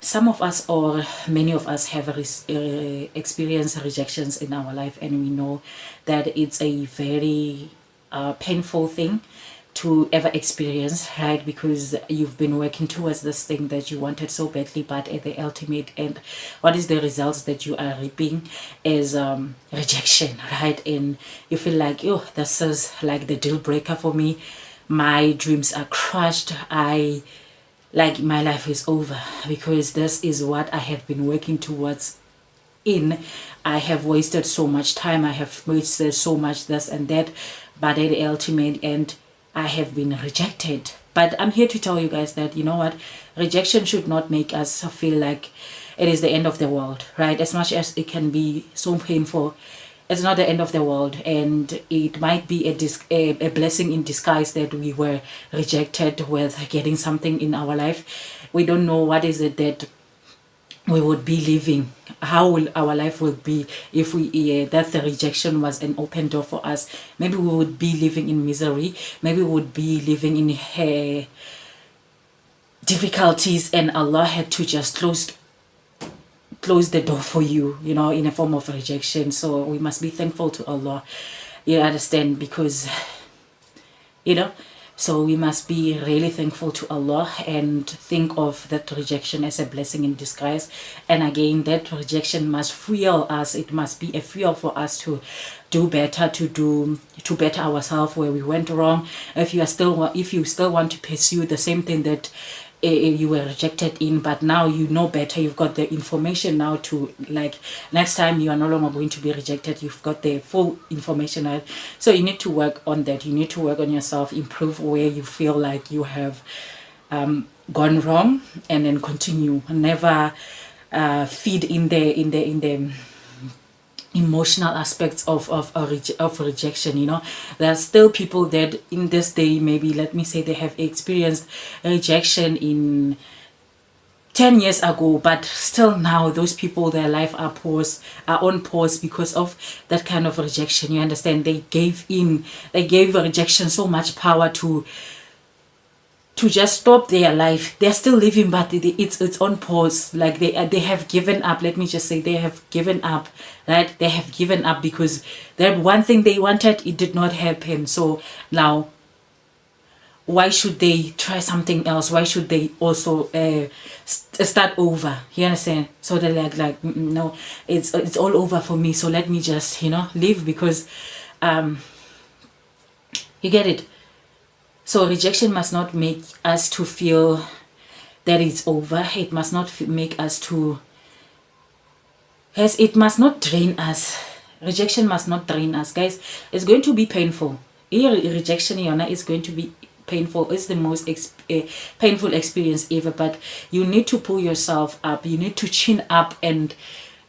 some of us or many of us have experienced rejections in our life, and we know that it's a very painful thing to ever experience, right? Because you've been working towards this thing that you wanted so badly, but at the ultimate end, what is the results that you are reaping is rejection, right? And you feel like, oh, this is like the deal breaker for me. My dreams are crushed. Like my life is over, because this is what I have been working towards. I have wasted so much time, I have wasted so much this and that, but at the ultimate end I have been rejected. But I'm here to tell you guys that, you know what, rejection should not make us feel like it is the end of the world, right? As much as it can be so painful, it's not the end of the world, and it might be a blessing in disguise that we were rejected with getting something in our life. We don't know what is it that we would be living, how will our life will be if we that the rejection was an open door for us. Maybe we would be living in misery, maybe we would be living in difficulties, and Allah had to just close the door for you, you know, in a form of rejection. So we must be thankful to Allah, you understand, because, you know, so we must be really thankful to Allah and think of that rejection as a blessing in disguise. And again, that rejection must fuel us. It must be a fuel for us to do better, to better ourselves where we went wrong. If you still want to pursue the same thing that you were rejected in, but now you know better, you've got the information now to, like, next time you are no longer going to be rejected, you've got the full information, right? So you need to work on that. You need to work on yourself, improve where you feel like you have gone wrong, and then continue. Never feed in the emotional aspects of rejection. You know, there are still people that in this day, maybe let me say, they have experienced rejection in 10 years ago, but still now those people, their life are on pause because of that kind of rejection. You understand? They gave rejection so much power to just stop their life. They're still living, but it's on pause. Like they have given up. Let me just say, they have given up, right? They have given up because that one thing they wanted, it did not happen. So now, why should they try something else? Why should they also start over? You understand? So they're like no, it's all over for me. So let me just, you know, leave, because you get it. So rejection must not make us to feel that it's over. It must not make us to, it must not drain us. Rejection must not drain us, guys. It's going to be painful. Rejection, Yona, is going to be painful. It's the most painful experience ever, but you need to pull yourself up. You need to chin up and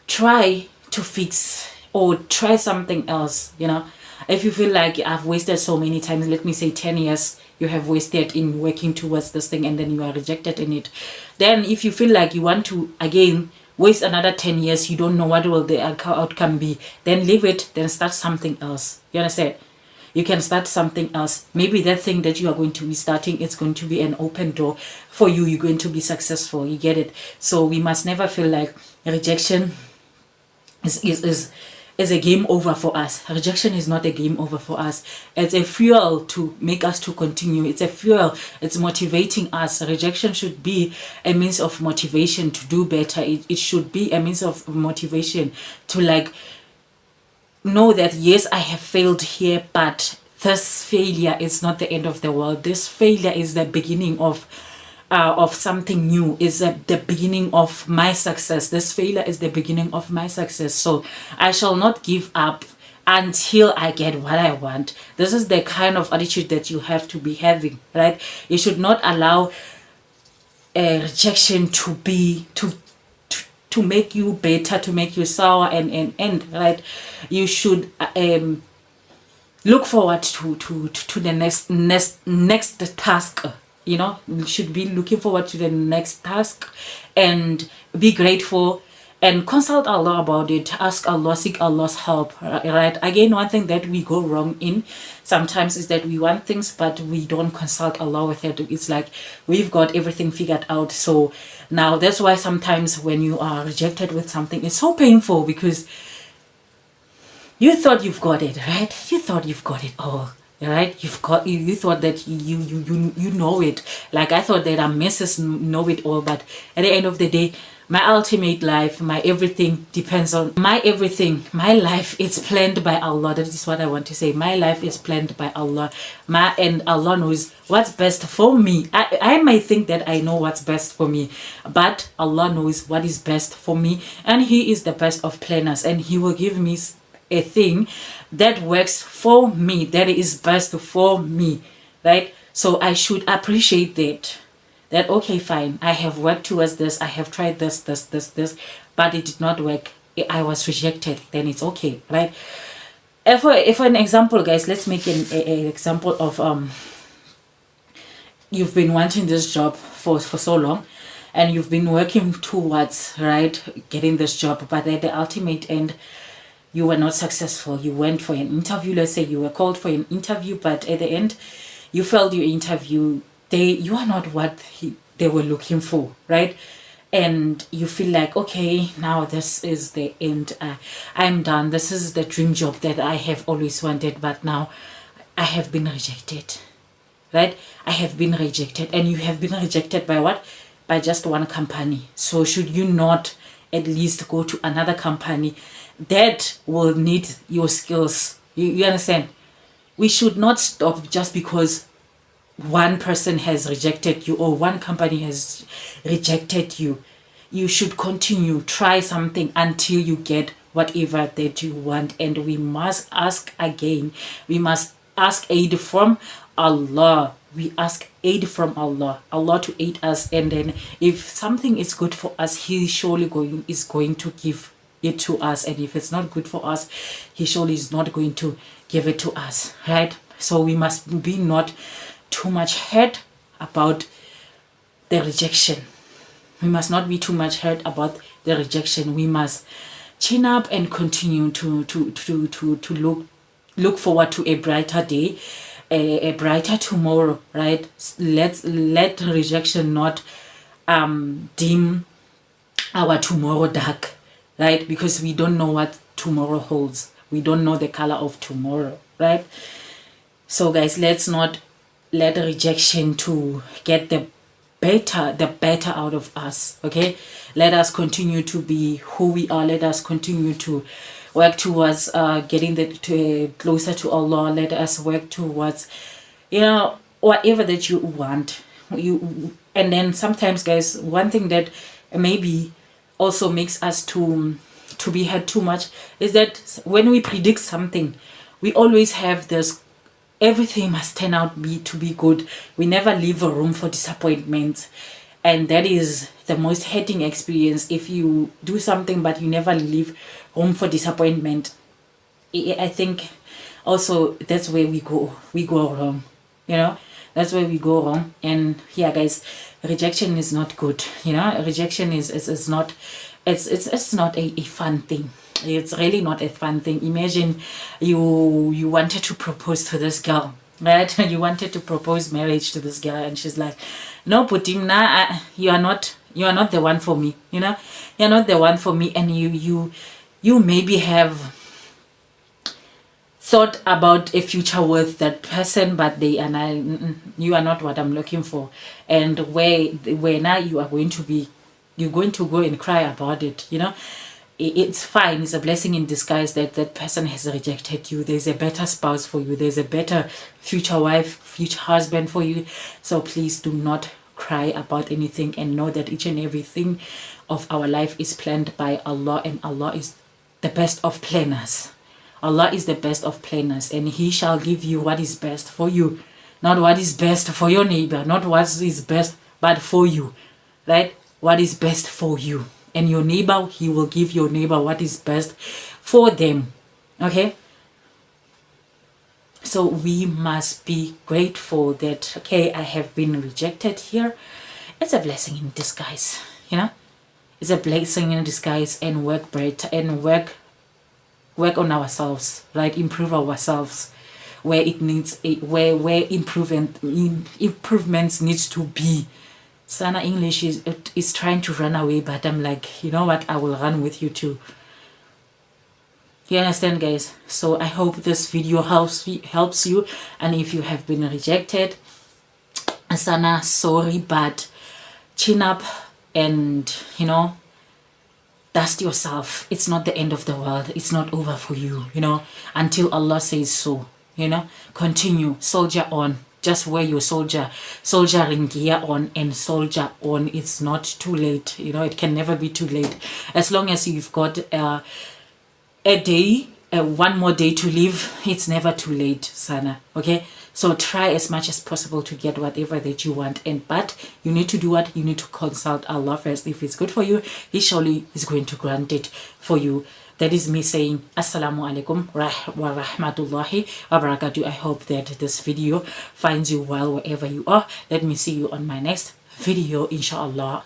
try to fix or try something else, you know. If you feel like I've wasted so many times, let me say 10 years you have wasted in working towards this thing, and then you are rejected in it, then if you feel like you want to again waste another 10 years, you don't know what will the outcome be, then leave it, then start something else. You understand? You can start something else. Maybe that thing that you are going to be starting, it's going to be an open door for you. You're going to be successful. You get it? So we must never feel like rejection is a game over for us. Rejection is not a game over for us. It's a fuel to make us to continue. It's a fuel. It's motivating us. Rejection should be a means of motivation to do better. It should be a means of motivation to, like, know that yes, I have failed here, but this failure is not the end of the world. This failure is the beginning of something new, is the beginning of my success. This failure is the beginning of my success. So I shall not give up until I get what I want. This is the kind of attitude that you have to be having, right? You should not allow rejection to be to make you better, to make you sour and right. You should look forward to the next task. You know, you should be looking forward to the next task and be grateful and consult Allah about it. Ask Allah, seek Allah's help, right? Again, one thing that we go wrong in sometimes is that we want things but we don't consult Allah with it. It's like we've got everything figured out. So now that's why sometimes when you are rejected with something, it's so painful, because you thought you've got it, right? You thought you've got it all, right? You thought that you know it. Like I thought that our messes know it all, but at the end of the day, my ultimate life, my everything depends on my everything. My life is planned by Allah. That is what I want to say. My life is planned by Allah. And Allah knows what's best for me. I might think that I know what's best for me, but Allah knows what is best for me, and He is the best of planners, and He will give me a thing that works for me, that is best for me, right? So I should appreciate that okay, fine, I have worked towards this, I have tried this, but it did not work, I was rejected, then it's okay, right? If an example, guys, let's make an example of you've been wanting this job for so long, and you've been working towards, right, getting this job, but at the ultimate end you were not successful. You went for an interview, let's say you were called for an interview, but at the end you failed your interview. You are not what they were looking for, right? And you feel like, okay, now this is the end, I'm done, this is the dream job that I have always wanted, but now I have been rejected, right? I have been rejected. And you have been rejected by what? By just one company. So should you not at least go to another company that will need your skills? You understand? We should not stop just because one person has rejected you or one company has rejected you. You should continue, try something until you get whatever that you want. And we must ask again. We must ask aid from Allah. We ask aid from Allah to aid us. And then if something is good for us, He surely is going to give it to us. And if it's not good for us, He surely is not going to give it to us, right? So we must be not too much hurt about the rejection. We must not be too much hurt about the rejection. We must chin up and continue to look forward to a brighter day, a brighter tomorrow, right? Let rejection not dim our tomorrow dark, right? Because we don't know what tomorrow holds. We don't know the color of tomorrow, right? So guys, let's not let rejection to get the better out of us, okay? Let us continue to be who we are. Let us continue to work towards getting closer to Allah. Let us work towards, whatever that you want. And then sometimes, guys, one thing that maybe also makes us to be hurt too much is that when we predict something, we always have this, everything must turn out to be good. We never leave a room for disappointment. And that is the most hurting experience. If you do something but you never leave room for disappointment, I think also that's where we go wrong. That's where we go wrong. And yeah, guys, rejection is not good. Rejection is not, it's not a fun thing. It's really not a fun thing. Imagine you wanted to propose to this girl, right? You wanted to propose marriage to this girl, and she's like, no, Putim, you are not the one for me. You're not the one for me. And you maybe have thought about a future with that person, but you are not what I'm looking for. And where now you're going to go and cry about it. It's fine. It's a blessing in disguise that person has rejected you. There's a better spouse for you. There's a better future wife, future husband for you. So please do not cry about anything, and know that each and everything of our life is planned by Allah, and Allah is the best of planners. Allah is the best of planners, and He shall give you what is best for you. Not what is best for your neighbor, not what is best, but for you, right? What is best for you. And your neighbor, He will give your neighbor what is best for them. Okay? So we must be grateful that, okay, I have been rejected here. It's a blessing in disguise, It's It's a blessing in disguise, and work better and work on ourselves, right? Improve ourselves where it needs where improvements needs to be. Sana English is trying to run away, but I'm like, you know what, I will run with you too. You understand, guys? So I hope this video helps you. And if you have been rejected, Sana, sorry, but chin up and, you know, dust yourself. It's not the end of the world. It's not over for you, you know, until Allah says so. You know, continue, soldier on. Just wear your soldiering gear on and soldier on. It's not too late. You know, it can never be too late. As long as you've got a day, one more day to live, it's never too late, Sana. Okay, so try as much as possible to get whatever that you want, but you need to do what? You need to consult Allah first. If it's good for you, He surely is going to grant it for you. That is me saying Assalamu alaikum wa rahmatullahi wa barakatuh. I hope that this video finds you well wherever you are. Let me see you on my next video, inshallah.